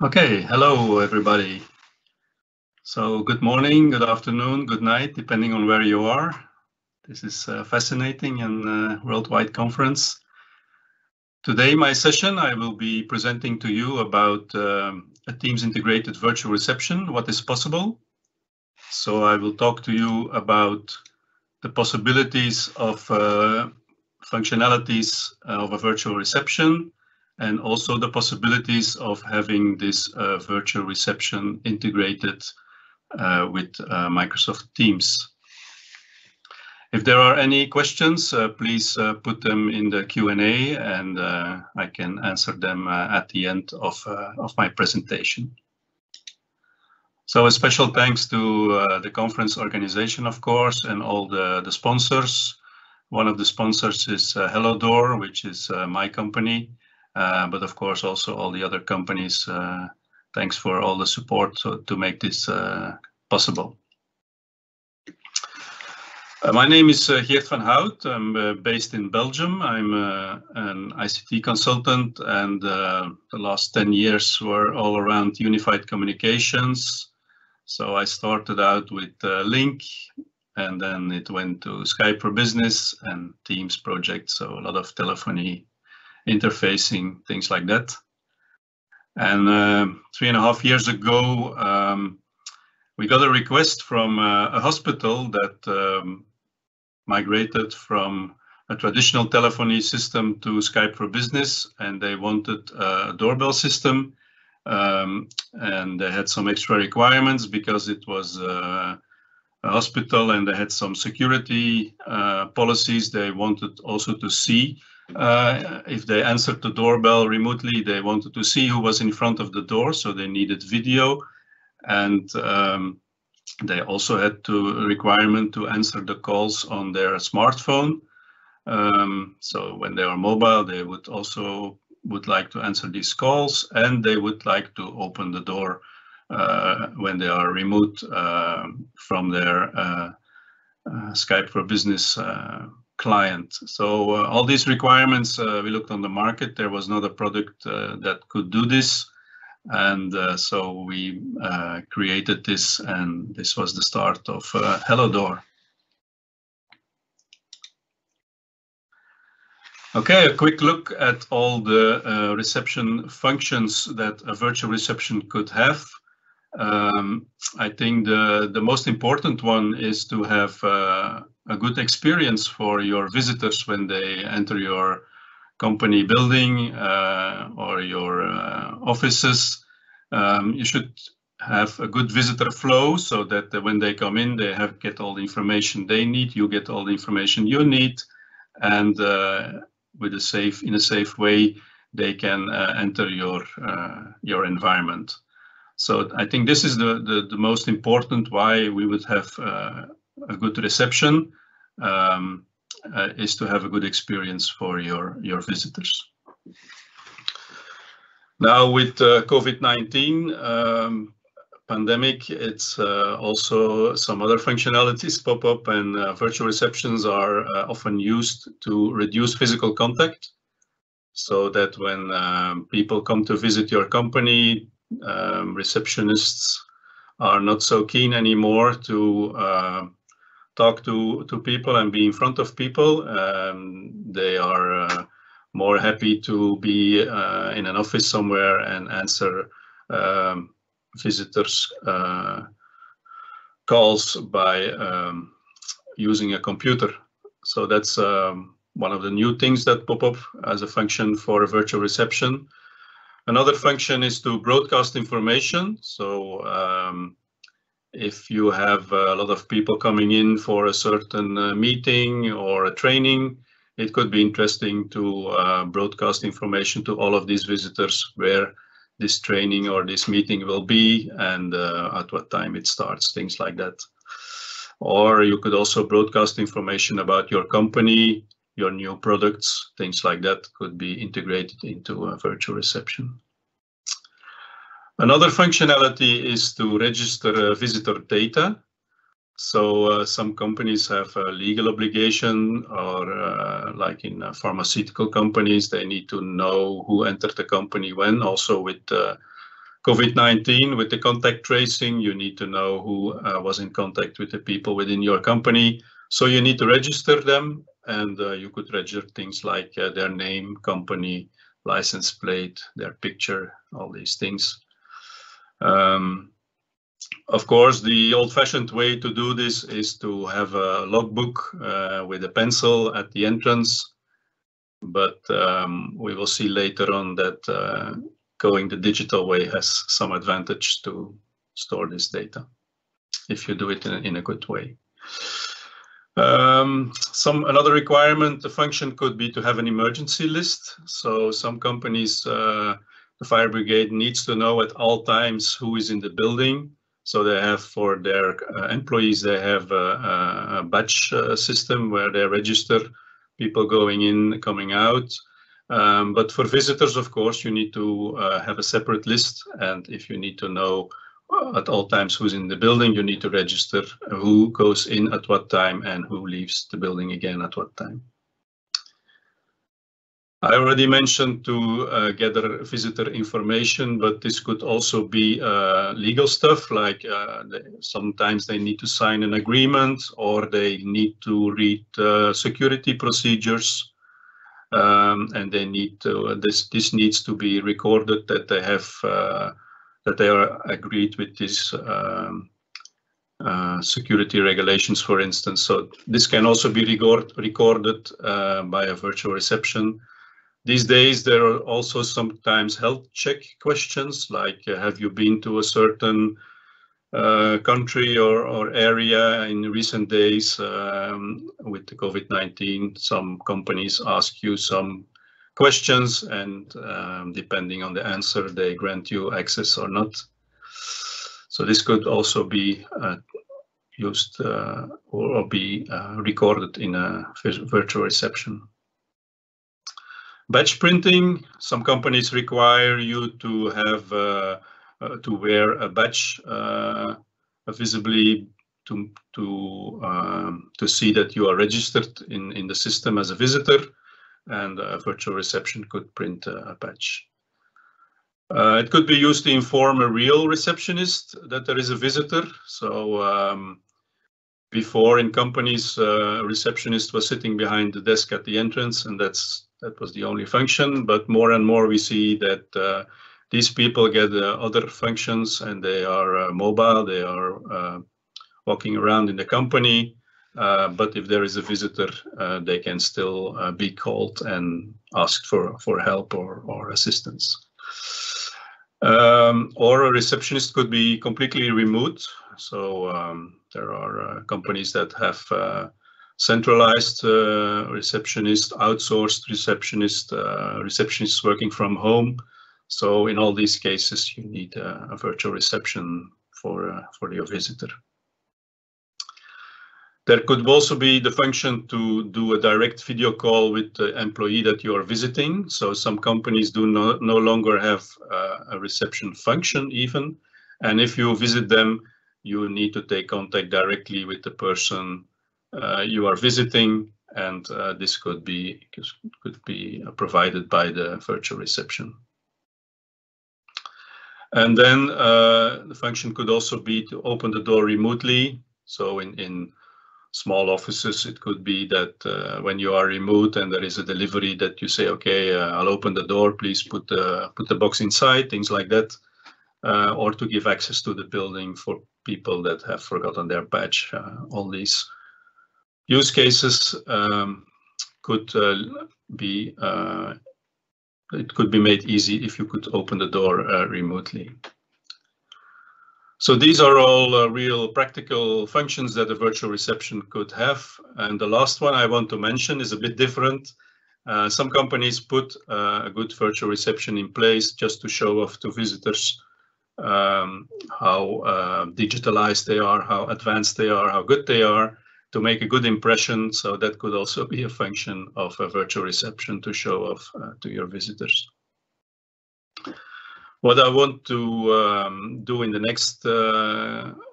Okay, hello everybody. So good morning, good afternoon, good night, depending on where you are. This is fascinating and worldwide conference. Today, my session, I will be presenting to you about a Teams integrated virtual reception, what is possible. So I will talk to you about the possibilities of functionalities of a virtual reception, and also the possibilities of having this virtual reception integrated with Microsoft Teams. If there are any questions, please put them in the Q&A and I can answer them at the end of my presentation. So a special thanks to the conference organization, of course, and all the sponsors. One of the sponsors is HelloDoor, which is my company, but of course also all the other companies. Thanks for all the support to make this possible. My name is Geert van Hout. I'm based in Belgium. I'm an ICT consultant, and the last 10 years were all around unified communications. So I started out with Link, and then it went to Skype for Business and Teams projects, so a lot of telephony, interfacing, things like that. And 3.5 years ago, we got a request from a hospital that migrated from a traditional telephony system to Skype for Business, and they wanted a doorbell system, and they had some extra requirements because it was a hospital and they had some security policies. They wanted also to see if they answered the doorbell remotely, they wanted to see who was in front of the door, so they needed video, and they also had a requirement to answer the calls on their smartphone. So when they are mobile, they would like to answer these calls, and they would like to open the door when they are remote from their Skype for Business client. So all these requirements, we looked on the market. There was not a product that could do this. And so we created this, and this was the start of HelloDoor. Okay, a quick look at all the reception functions that a virtual reception could have. I think the most important one is to have a good experience for your visitors when they enter your company building or your offices. You should have a good visitor flow so that when they come in, they get all the information they need, you get all the information you need, and in a safe way, they can enter your environment. So I think this is the most important why we would have a good reception. Is to have a good experience for your visitors. Now with COVID-19 pandemic, it's also some other functionalities pop up, and virtual receptions are often used to reduce physical contact, so that when people come to visit your company, receptionists are not so keen anymore to talk to people and be in front of people. They are more happy to be in an office somewhere and answer visitors' calls by using a computer. So that's one of the new things that pop up as a function for a virtual reception. Another function is to broadcast information. So if you have a lot of people coming in for a certain meeting or a training, it could be interesting to broadcast information to all of these visitors where this training or this meeting will be and at what time it starts, things like that. Or you could also broadcast information about your company, your new products, things like that could be integrated into a virtual reception. Another functionality is to register visitor data. So some companies have a legal obligation, or like in pharmaceutical companies, they need to know who entered the company when, also with COVID-19, with the contact tracing, you need to know who was in contact with the people within your company. So you need to register them, and you could register things like their name, company, license plate, their picture, all these things. Of course, the old-fashioned way to do this is to have a logbook with a pencil at the entrance. But we will see later on that going the digital way has some advantage to store this data if you do it in a good way. Another requirement, the function could be to have an emergency list. So some companies, the fire brigade needs to know at all times who is in the building. So they have, for their employees, they have a batch system where they register people going in, coming out. But for visitors, of course, you need to have a separate list. And if you need to know at all times who's in the building, you need to register who goes in at what time and who leaves the building again at what time. I already mentioned to gather visitor information, but this could also be legal stuff, like sometimes they need to sign an agreement or they need to read security procedures, and they need to, this needs to be recorded that they have that they are agreed with this security regulations, for instance. So this can also be recorded by a virtual reception. These days, there are also sometimes health check questions, like have you been to a certain country or area in recent days? With the COVID-19, some companies ask you some questions, and depending on the answer, they grant you access or not. So this could also be used or be recorded in a virtual reception. Badge printing, some companies require you to have to wear a badge visibly to see that you are registered in the system as a visitor, and a virtual reception could print a badge. It could be used to inform a real receptionist that there is a visitor. So before in companies, a receptionist was sitting behind the desk at the entrance, and that was the only function. But more and more we see that these people get other functions, and they are mobile, they are walking around in the company. But if there is a visitor, they can still be called and asked for help or assistance. Or a receptionist could be completely remote. So there are companies that have centralized receptionist, outsourced receptionist, receptionists working from home. So in all these cases, you need a virtual reception for your visitor. There could also be the function to do a direct video call with the employee that you are visiting. So some companies do no longer have a reception function even. And if you visit them, you need to take contact directly with the person you are visiting. And this could be provided by the virtual reception. And then the function could also be to open the door remotely. So in small offices, it could be that when you are remote and there is a delivery, that you say, okay, I'll open the door, please put the box inside, things like that, or to give access to the building for people that have forgotten their badge. All these use cases could be it could be made easy if you could open the door remotely. So these are all real practical functions that a virtual reception could have. And the last one I want to mention is a bit different. Some companies put a good virtual reception in place just to show off to visitors how digitalized they are, how advanced they are, how good they are, to make a good impression. So that could also be a function of a virtual reception to show off to your visitors. What I want to do in the next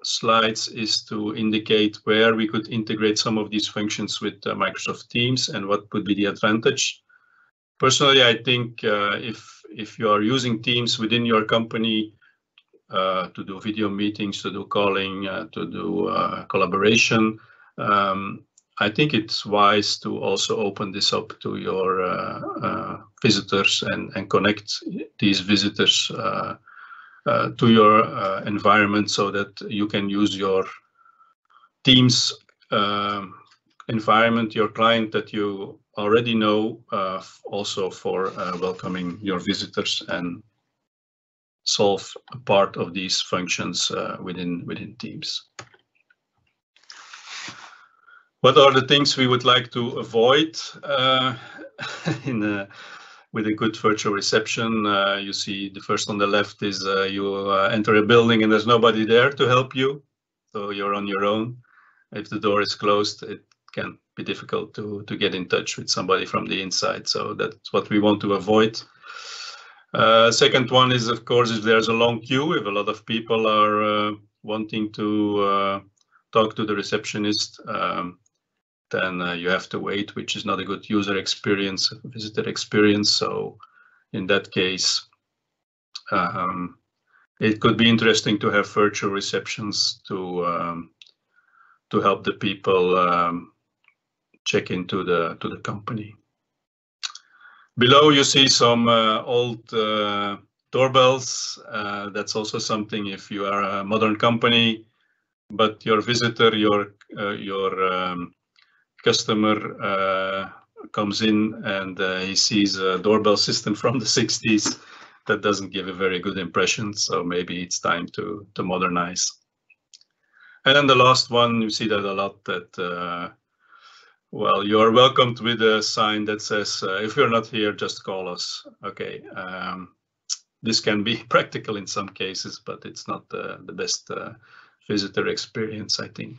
slides is to indicate where we could integrate some of these functions with Microsoft Teams and what would be the advantage. Personally, I think if you are using Teams within your company, to do video meetings, to do calling, to do collaboration. I think it's wise to also open this up to your visitors and connect these visitors to your environment so that you can use your Teams environment, your client that you already know, also for welcoming your visitors and solve a part of these functions within Teams. What are the things we would like to avoid with a good virtual reception? You see the first on the left is you enter a building and there's nobody there to help you, so you're on your own. If the door is closed, it can be difficult to get in touch with somebody from the inside, so that's what we want to avoid. Second one is, of course, if there's a long queue, if a lot of people are wanting to talk to the receptionist, then you have to wait, which is not a good user experience, visitor experience. So in that case, it could be interesting to have virtual receptions to help the people check into the company. Below you see some old doorbells. That's also something if you are a modern company, but your visitor, your customer comes in and he sees a doorbell system from the 60s. That doesn't give a very good impression, so maybe it's time to modernize. And then the last one, you see that a lot, that well, you are welcomed with a sign that says, if you're not here, just call us. Okay, this can be practical in some cases, but it's not the best visitor experience, I think.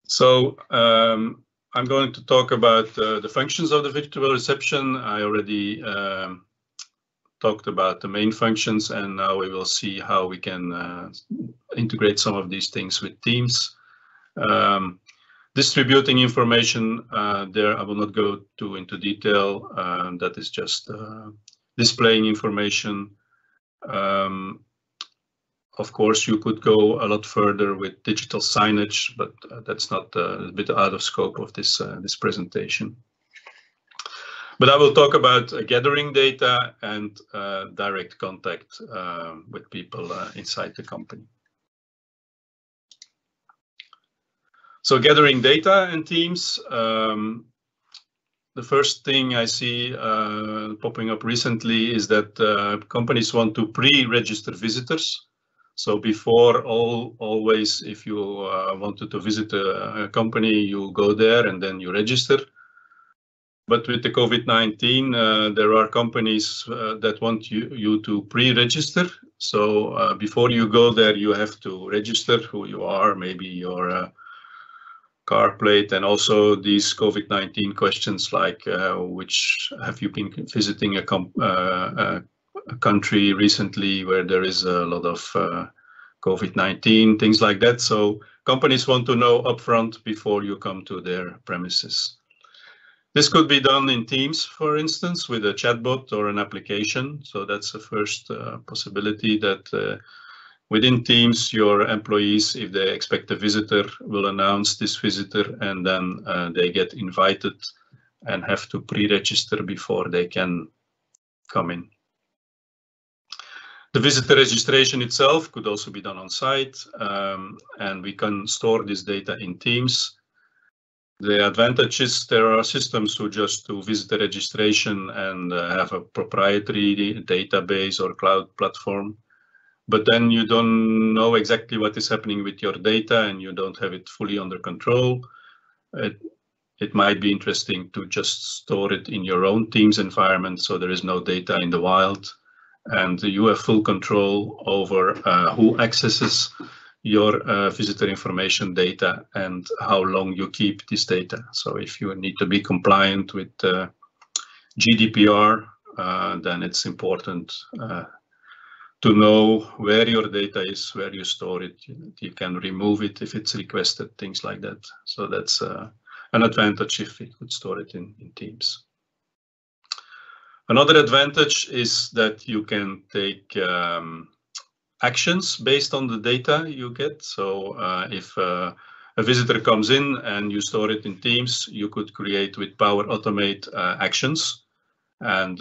So I'm going to talk about the functions of the virtual reception. I already talked about the main functions, and now we will see how we can integrate some of these things with Teams. Distributing information, there I will not go into detail. That is just displaying information. Of course, you could go a lot further with digital signage, but that's not a bit out of scope of this presentation. But I will talk about gathering data and direct contact with people inside the company. So gathering data in Teams. The first thing I see popping up recently is that companies want to pre-register visitors. So before, always, if you wanted to visit a company, you go there and then you register. But with the COVID-19, there are companies that want you to pre-register. So before you go there, you have to register who you are, maybe your car plate, and also these COVID-19 questions like which have you been visiting a country recently where there is a lot of COVID-19, things like that. So companies want to know upfront before you come to their premises. This could be done in Teams, for instance, with a chatbot or an application. So that's the first possibility, that within Teams, your employees, if they expect a visitor, will announce this visitor, and then they get invited and have to pre-register before they can come in. The visitor registration itself could also be done on site, and we can store this data in Teams. The advantage is there are systems who just do visitor registration and have a proprietary database or cloud platform, but then you don't know exactly what is happening with your data and you don't have it fully under control. It might be interesting to just store it in your own Teams environment, so there is no data in the wild, and you have full control over who accesses your visitor information data and how long you keep this data. So if you need to be compliant with GDPR, then it's important to know where your data is, where you store it. You can remove it if it's requested, things like that. So that's an advantage if we could store it in Teams. Another advantage is that you can take actions based on the data you get. So if a visitor comes in and you store it in Teams, you could create with Power Automate actions. And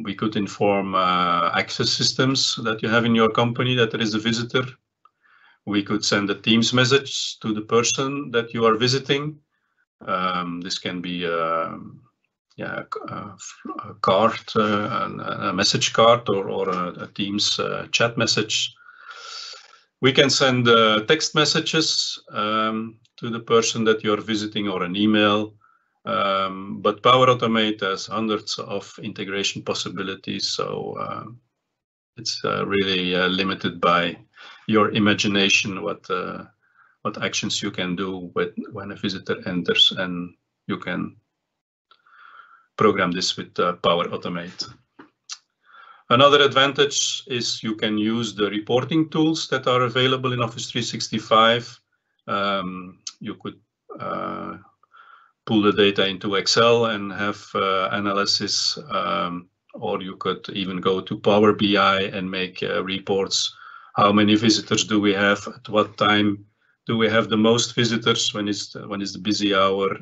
we could inform access systems that you have in your company that there is a visitor. We could send a Teams message to the person that you are visiting. This can be a card, a message card, or a Teams chat message. We can send text messages to the person that you're visiting, or an email. But Power Automate has hundreds of integration possibilities, so it's really limited by your imagination what actions you can do when a visitor enters, and you can program this with Power Automate. Another advantage is you can use the reporting tools that are available in Office 365. You could pull the data into Excel and have analysis, or you could even go to Power BI and make reports. How many visitors do we have? At what time do we have the most visitors? When is the busy hour?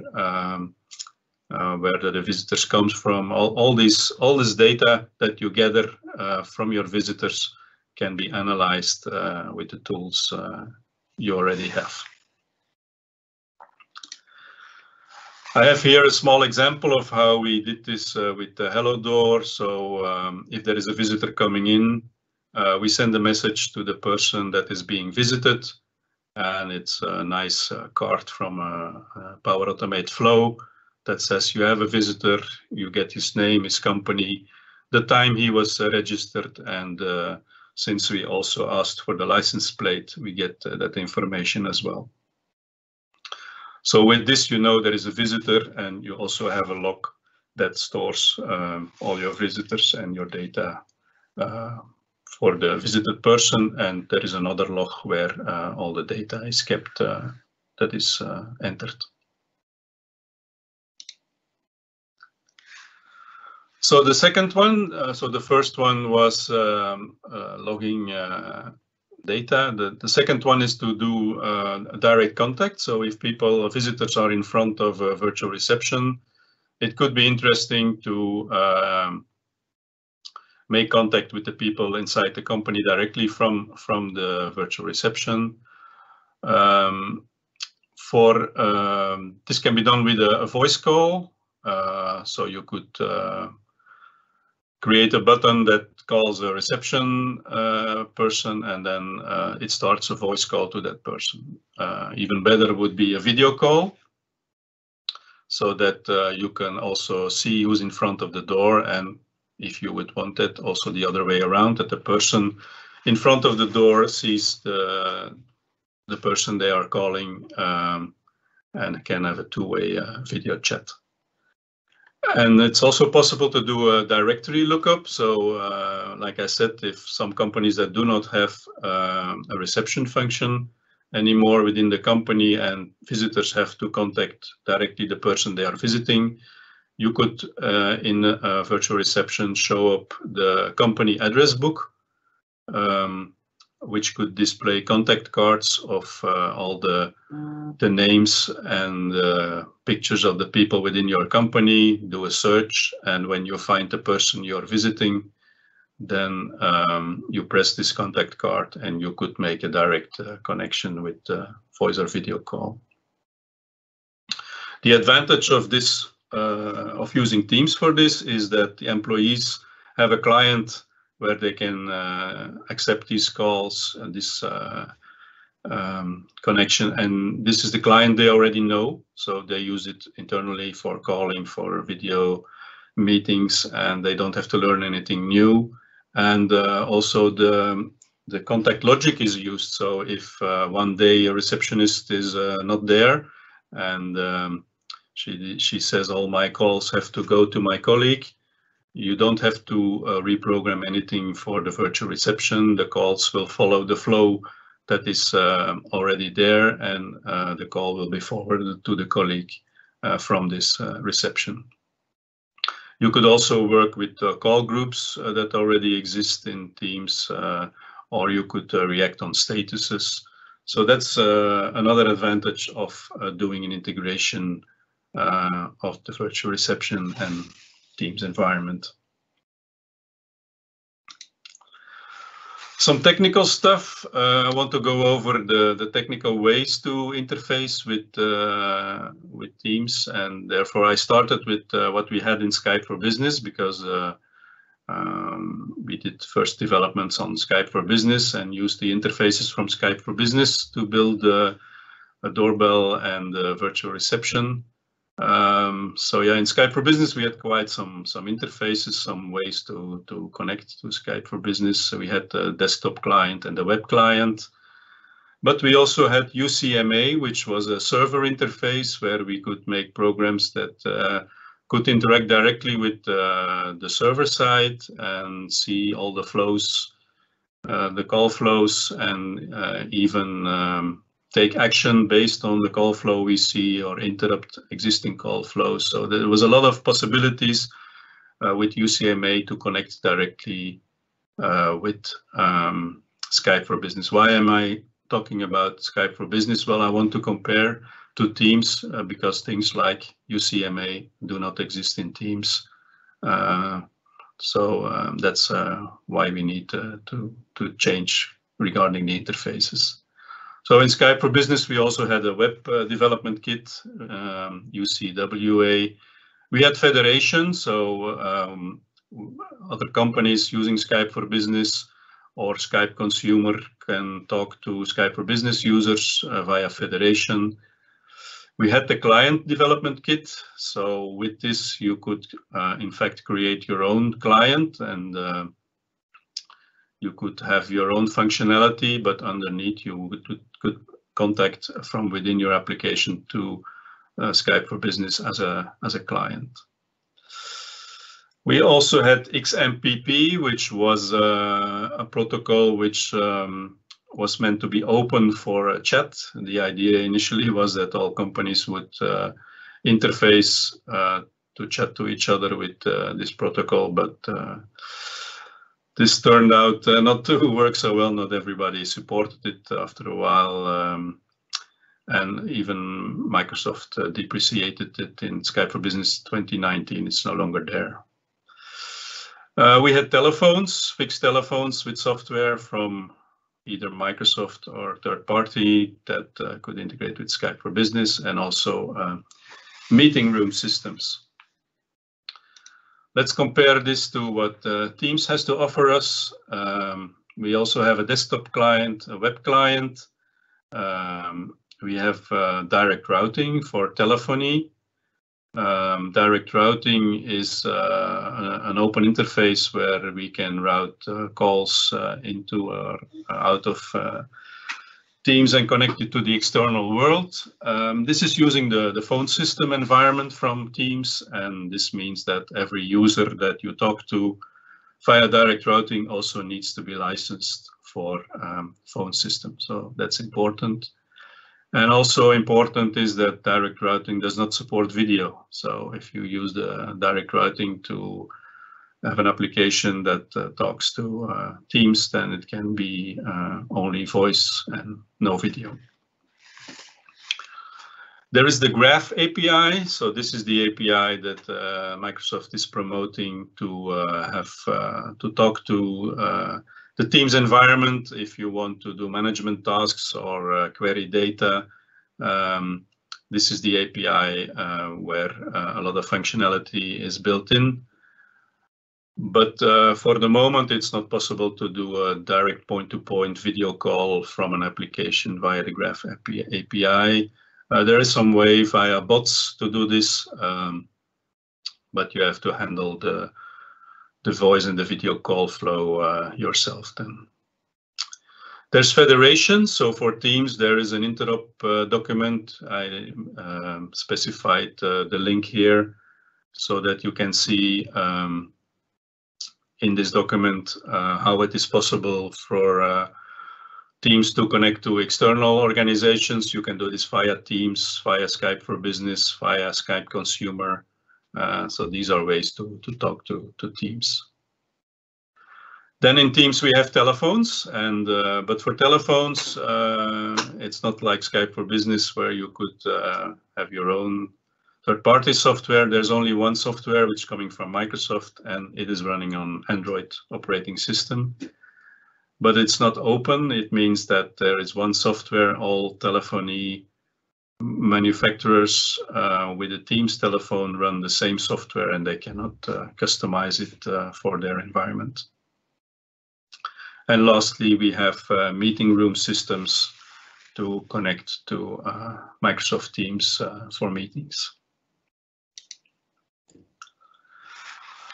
Where the visitors comes from? All this data that you gather from your visitors can be analyzed with the tools you already have. I have here a small example of how we did this with the Hello Door. So if there is a visitor coming in, we send a message to the person that is being visited, and it's a nice card from Power Automate Flow that says you have a visitor, you get his name, his company, the time he was registered, and since we also asked for the license plate, we get that information as well. So with this, you know there is a visitor, and you also have a log that stores all your visitors and your data for the visited person, and there is another log where all the data is kept that is entered. So the second one, so the first one was logging data. The second one is to do direct contact. So if visitors are in front of a virtual reception, it could be interesting to make contact with the people inside the company directly from the virtual reception. This can be done with a voice call. So you could create a button that calls a reception person, and then it starts a voice call to that person. Even better would be a video call, so that you can also see who's in front of the door, and if you would want it, also the other way around, that the person in front of the door sees the person they are calling, and can have a two-way video chat. And it's also possible to do a directory lookup. So like I said, if some companies that do not have a reception function anymore within the company, and visitors have to contact directly the person they are visiting, you could in a virtual reception show up the company address book, which could display contact cards of all the names and pictures of the people within your company, do a search, and when you find the person you're visiting, then you press this contact card and you could make a direct connection with voice or video call. The advantage of this, of using Teams for this, is that the employees have a client where they can accept these calls and this connection, and this is the client they already know, so they use it internally for calling, for video meetings, and they don't have to learn anything new. And also the contact logic is used, so if one day a receptionist is not there, and she says all my calls have to go to my colleague, you don't have to reprogram anything for the virtual reception. The calls will follow the flow that is already there, and the call will be forwarded to the colleague from this reception. You could also work with call groups that already exist in Teams, or you could react on statuses. So that's another advantage of doing an integration of the virtual reception and Teams environment. Some technical stuff. I want to go over the technical ways to interface with Teams, and therefore I started with what we had in Skype for Business, because we did first developments on Skype for Business and used the interfaces from Skype for Business to build a doorbell and a virtual reception. So yeah, in Skype for Business we had quite some interfaces, some ways to connect to Skype for Business. So we had the desktop client and the web client, but we also had UCMA, which was a server interface where we could make programs that could interact directly with the server side and see all the flows, the call flows, and even take action based on the call flow we see or interrupt existing call flows. So there was a lot of possibilities with UCMA to connect directly with Skype for Business. Why am I talking about Skype for Business? Well, I want to compare to Teams because things like UCMA do not exist in Teams. So that's why we need to change regarding the interfaces. So in Skype for Business, we also had a web development kit, UCWA. We had federation, so other companies using Skype for Business or Skype consumer can talk to Skype for Business users via federation. We had the client development kit, so with this you could in fact create your own client, and you could have your own functionality, but underneath you could contact from within your application to Skype for Business as a client. We also had XMPP, which was a protocol which was meant to be open for a chat. And the idea initially was that all companies would interface to chat to each other with this protocol, but this turned out not to work so well. Not everybody supported it after a while, and even Microsoft depreciated it in Skype for Business 2019. It's no longer there. We had telephones, fixed telephones with software from either Microsoft or third party that could integrate with Skype for Business, and also meeting room systems. Let's compare this to what Teams has to offer us. We also have a desktop client, a web client. We have direct routing for telephony. Direct routing is an open interface where we can route calls into or out of Teams and connect it to the external world. This is using the phone system environment from Teams, and this means that every user that you talk to via direct routing also needs to be licensed for phone system. So that's important. And also important is that direct routing does not support video. So if you use the direct routing to have an application that talks to Teams, then it can be only voice and no video. There is the Graph API. So this is the API that Microsoft is promoting to have to talk to the Teams environment if you want to do management tasks or query data. This is the API where a lot of functionality is built in. But for the moment, it's not possible to do a direct point-to-point video call from an application via the Graph API. There is some way via bots to do this, but you have to handle the voice and the video call flow yourself then. There's federation. So for Teams, there is an interop document. I specified the link here so that you can see in this document how it is possible for Teams to connect to external organizations. You can do this via Teams, via Skype for Business, via Skype Consumer, So these are ways to talk to Teams. Then in Teams we have telephones, and but for telephones it's not like Skype for Business where you could have your own third-party software. There's only one software which is coming from Microsoft, and it is running on Android operating system. But it's not open. It means that there is one software. All telephony manufacturers with a Teams telephone run the same software, and they cannot customize it for their environment. And lastly, we have meeting room systems to connect to Microsoft Teams for meetings.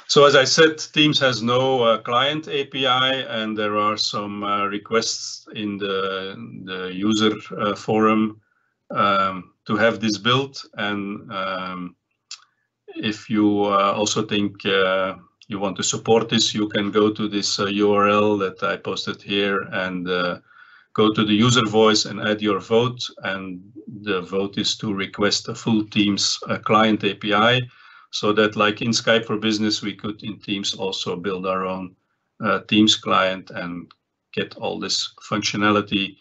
So as I said, Teams has no client API, and there are some requests in the user forum to have this built. And if you also think you want to support this, you can go to this URL that I posted here and go to the user voice and add your vote. And the vote is to request a full Teams client API, so that like in Skype for Business, we could in Teams also build our own Teams client and get all this functionality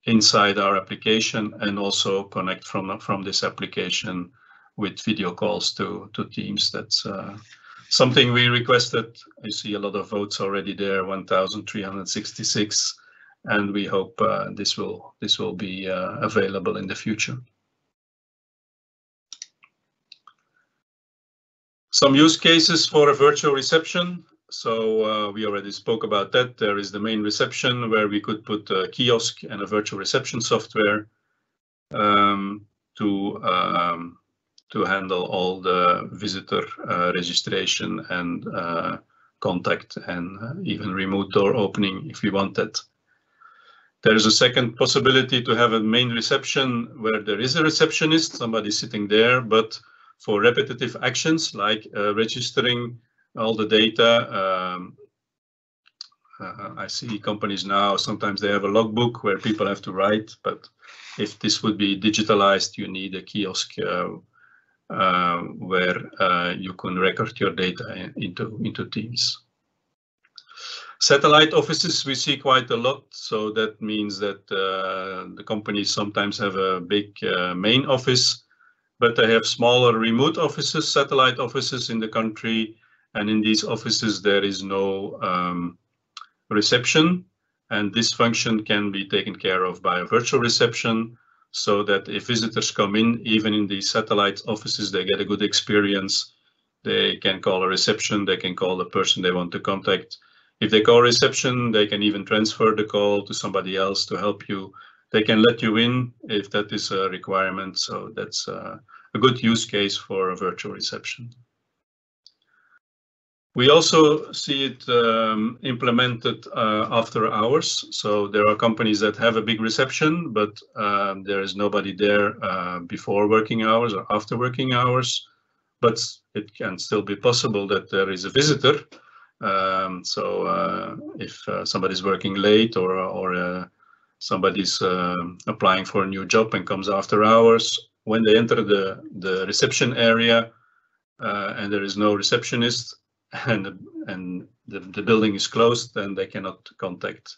inside our application, and also connect from this application with video calls to Teams. That's something we requested. I see a lot of votes already there, 1,366, and we hope this will be available in the future. Some use cases for a virtual reception. So we already spoke about that. There is the main reception where we could put a kiosk and a virtual reception software to handle all the visitor registration and contact, and even remote door opening if we want that. There is a second possibility to have a main reception where there is a receptionist, somebody sitting there, but for repetitive actions like registering all the data. I see companies now, sometimes they have a logbook where people have to write, but if this would be digitalized, you need a kiosk where you can record your data into Teams. Satellite offices we see quite a lot, so that means that the companies sometimes have a big main office, but they have smaller remote offices, satellite offices in the country, and in these offices there is no reception, and this function can be taken care of by a virtual reception, so that if visitors come in, even in these satellite offices, they get a good experience. They can call a reception, they can call the person they want to contact. If they call reception, they can even transfer the call to somebody else to help you. They can let you in if that is a requirement, so that's a good use case for a virtual reception. We also see it implemented after hours. So there are companies that have a big reception, but there is nobody there before working hours or after working hours. But it can still be possible that there is a visitor. If somebody's working late or somebody's applying for a new job and comes after hours, when they enter the reception area and there is no receptionist, and the building is closed, then they cannot contact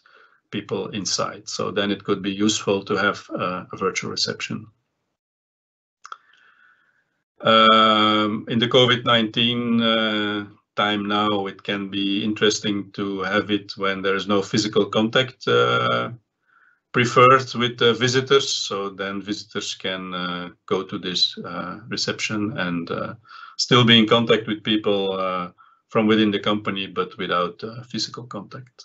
people inside. So then it could be useful to have a virtual reception. In the COVID-19 time now, it can be interesting to have it when there is no physical contact preferred with the visitors. So then visitors can go to this reception and still be in contact with people from within the company, but without physical contact.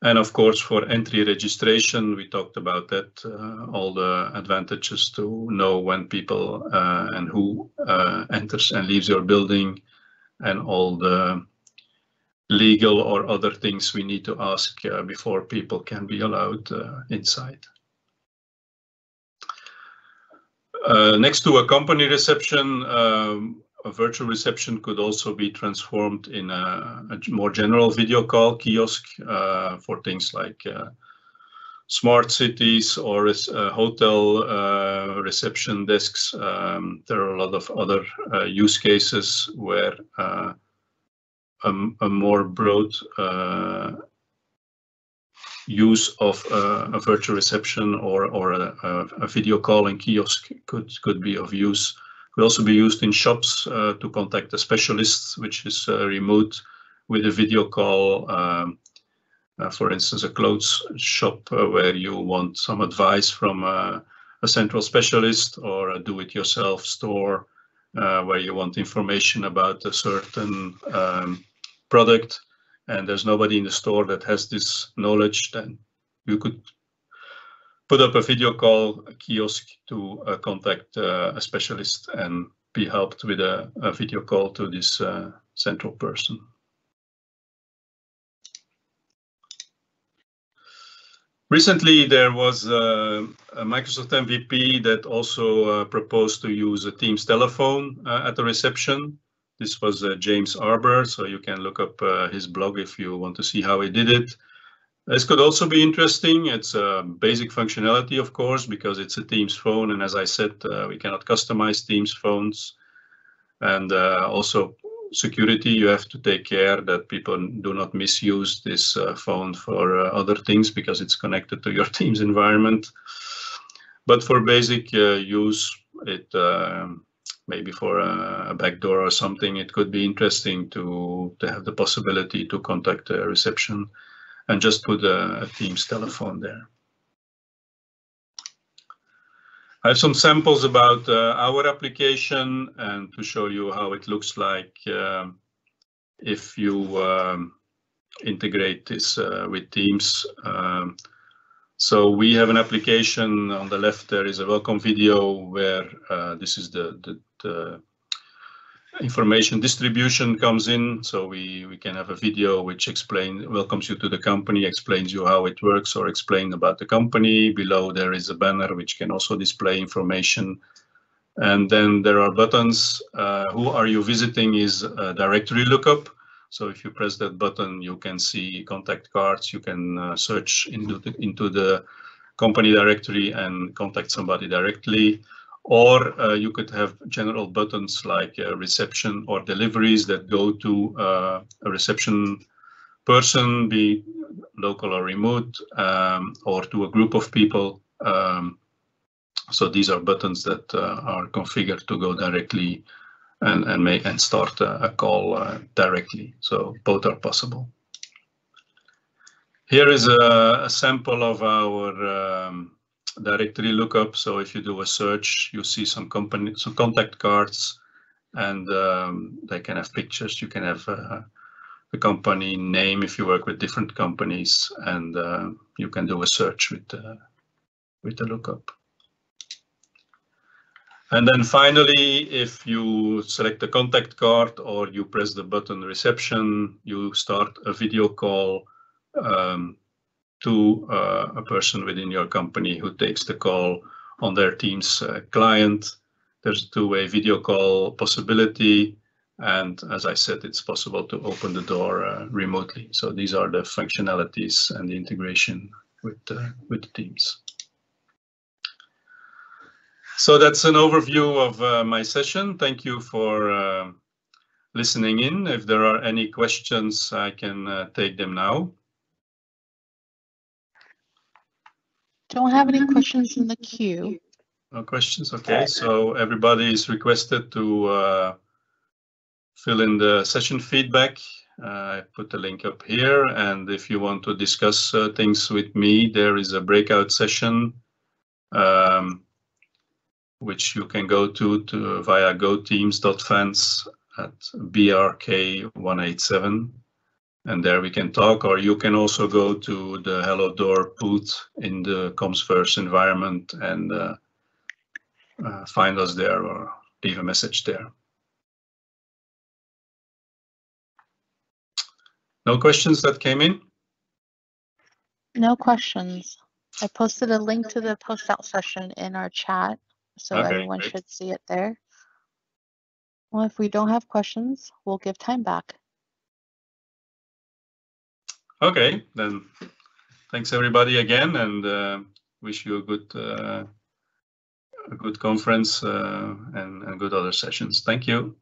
And of course, for entry registration, we talked about that, all the advantages to know when people and who enters and leaves your building, and all the legal or other things we need to ask before people can be allowed inside. Next to a company reception, a virtual reception could also be transformed in a more general video call kiosk for things like smart cities or hotel reception desks. There are a lot of other use cases where a more broad use of a virtual reception or a video calling kiosk could be of use. Could also be used in shops to contact a specialist, which is remote with a video call. For instance, a clothes shop where you want some advice from a central specialist, or a do-it-yourself store where you want information about a certain product, and there's nobody in the store that has this knowledge. Then you could put up a video call kiosk to contact a specialist and be helped with a video call to this central person. Recently, there was a Microsoft MVP that also proposed to use a Teams telephone at the reception. This was James Arbour, so you can look up his blog if you want to see how he did it. This could also be interesting. It's a basic functionality, of course, because it's a Teams phone, and as I said, we cannot customize Teams phones. And also security, you have to take care that people do not misuse this phone for other things, because it's connected to your Teams environment. But for basic use, it maybe for a backdoor or something, it could be interesting to have the possibility to contact a reception and just put a Teams telephone there. I have some samples about our application, and to show you how it looks like if you integrate this with Teams. So we have an application. On the left there is a welcome video where this is the information distribution comes in. So we can have a video which welcomes you to the company, explains you how it works, or explain about the company. Below there is a banner which can also display information. And then there are buttons. Who are you visiting is a directory lookup. So if you press that button, you can see contact cards. You can search into the company directory and contact somebody directly. Or you could have general buttons like reception or deliveries that go to a reception person, be local or remote, or to a group of people. So these are buttons that are configured to go directly and start a call directly. So both are possible. Here is a sample of our directory lookup. So if you do a search, you see some contact cards, and they can have pictures. You can have the company name if you work with different companies, and you can do a search with the lookup. And then finally, if you select the contact card or you press the button reception, you start a video call to a person within your company who takes the call on their Teams client. There's a two-way video call possibility. And as I said, it's possible to open the door remotely. So these are the functionalities and the integration with Teams. So that's an overview of my session. Thank you for listening in. If there are any questions, I can take them now. Don't have any questions in the queue. No questions? Okay, so everybody is requested to fill in the session feedback. I put the link up here, and if you want to discuss things with me, there is a breakout session which you can go to via goteams.fans at BRK187, and there we can talk. Or you can also go to the Hello Door booth in the ComsVerse environment and find us there or leave a message there. No questions that came in? No questions. I posted a link to the post out session in our chat, so Okay, everyone great. should see it there. Well, if we don't have questions, we'll give time back. Okay, then thanks everybody again, and wish you a good conference and good other sessions. Thank you.